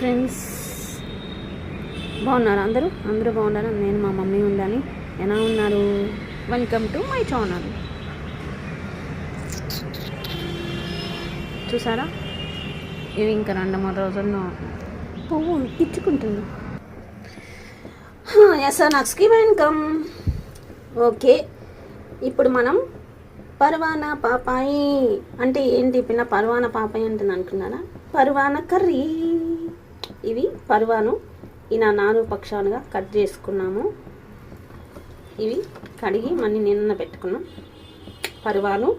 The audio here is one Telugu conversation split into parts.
ఫ్రెండ్స్, బాగున్నారు అందరూ బాగున్నారు. నేను మా మమ్మీ ఉండాలి. ఎలా ఉన్నారు? Welcome to my channel. చూసారా, ఇవి ఇంకా 2-3 రోజుల్లో పువ్వు ఇచ్చుకుంటుంది. ఎస్ఆర్కి వెల్కమ్. ఓకే, ఇప్పుడు మనం పర్వానా పాపాయి అంటే ఏంటి? పిన్న పర్వానా పాపాయి అంటే అనుకున్నారా? పర్వానా కర్రీ. ఇవి పర్వాను ఇలా 4 పక్షాలుగా కట్ చేసుకున్నాము. ఇవి కడిగి మళ్ళీ నిన్న పెట్టుకున్నాం. పర్వాలు,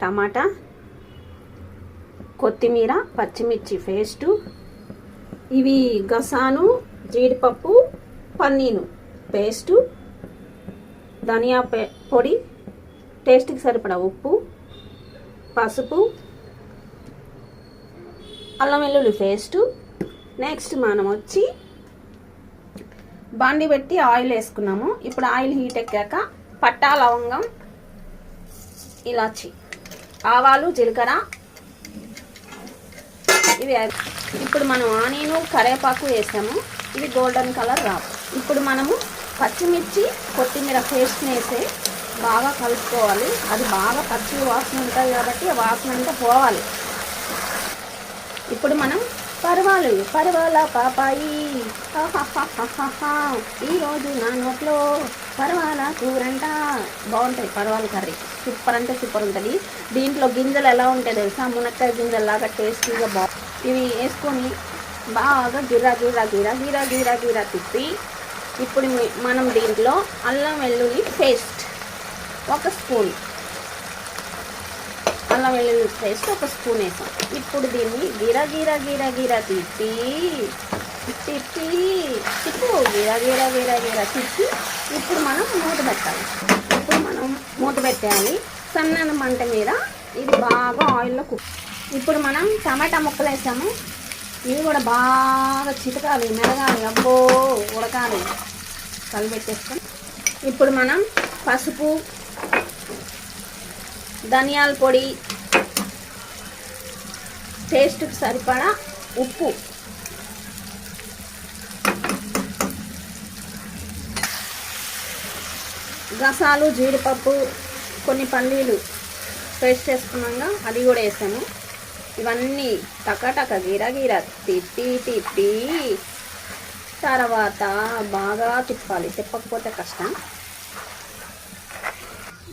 టమాటా, కొత్తిమీర, పచ్చిమిర్చి పేస్టు, ఇవి గసాను, జీడిపప్పు, పన్నీరు పేస్టు, ధనియా పొడి, టేస్ట్కి సరిపడా ఉప్పు, పసుపు, అల్లం వెల్లుల్లి పేస్టు. నెక్స్ట్ మనం వచ్చి బాండి పెట్టి ఆయిల్ వేసుకున్నాము. ఇప్పుడు ఆయిల్ హీట్ ఎక్కాక పట్టా, లవంగం, ఇలాచి, ఆవాలు, జీలకర్ర ఇవి. ఇప్పుడు మనం ఆనియను, కరివేపాకు వేసాము. ఇవి గోల్డెన్ కలర్ రావు. ఇప్పుడు మనము పచ్చిమిర్చి, కొత్తిమీర పేస్ట్ వేసి బాగా కలుపుకోవాలి. అది బాగా పచ్చి వాసన ఉంటుంది కాబట్టి ఆ వాసన అంతా పోవాలి. ఇప్పుడు మనం పర్వాల పాపాయి, ఈరోజు నా నోట్లో పర్వాల కూరంట. బాగుంటుంది పర్వాల కర్రీ, సూపర్ అంటే సూపర్ ఉంటుంది. దీంట్లో గింజలు ఎలా ఉంటాయి తెలుసా? మునక్కాయ గింజల్లాగా టేస్టీగా ఇవి వేసుకొని బాగా గిరా గిరా గిరా గిరా గిరా గిరా తిప్పి, ఇప్పుడు మనం దీంట్లో అల్లం వెల్లుల్లి పేస్ట్ 1 స్పూన్, అల్లం వెల్లుల్లి పేస్ట్ 1 స్పూన్ వేసాం. ఇప్పుడు దీన్ని గిరా గిరా గిరా గిరా తిప్పి గిరా గిరా గిరా గిరా తిప్పి ఇప్పుడు మనం మూత పెట్టాలి. సన్న మంట మీద ఇది బాగా ఆయిల్లో కుక్. ఇప్పుడు మనం టమాటా ముక్కలు వేసాము. ఇవి కూడా బాగా చితకాలి, మెరగాలి, అబ్బో ఉడకాలి. కలిపెట్టేస్తాం. ఇప్పుడు మనం పసుపు, ధనియాల పొడి, టేస్ట్కి సరిపడా ఉప్పు, గసాలు, జీడిపప్పు, కొన్ని పల్లీలు పేస్ట్ చేసుకున్నాక అది కూడా వేసాము. ఇవన్నీ టకటక గిరగిర తిప్పి తర్వాత బాగా తిప్పాలి. తిప్పకపోతే కష్టం.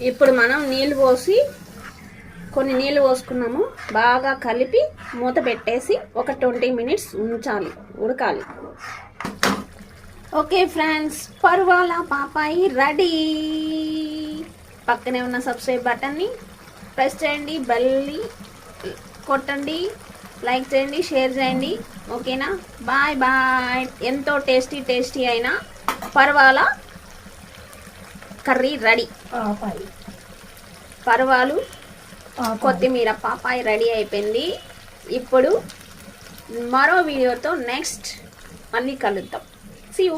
ఇప్పుడు మనం కొన్ని నీళ్ళు పోసుకున్నాము. బాగా కలిపి మూత పెట్టేసి ఒక 20 మినిట్స్ ఉంచాలి, ఉడకాలి. ఓకే ఫ్రెండ్స్, పర్వాల పాపాయి రెడీ. పక్కనే ఉన్న సబ్స్క్రైబ్ బటన్ని ప్రెస్ చేయండి, బెల్ని కొట్టండి, లైక్ చేయండి, షేర్ చేయండి. ఓకేనా? Bye bye. ఎంతో టేస్టీ అయిన పర్వాల కర్రీ రెడీ. పర్వాలు, కొత్తిమీర, పాపాయి రెడీ అయిపోయింది. ఇప్పుడు మరో వీడియోతో నెక్స్ట్ మళ్ళీ కలుద్దాం. See you.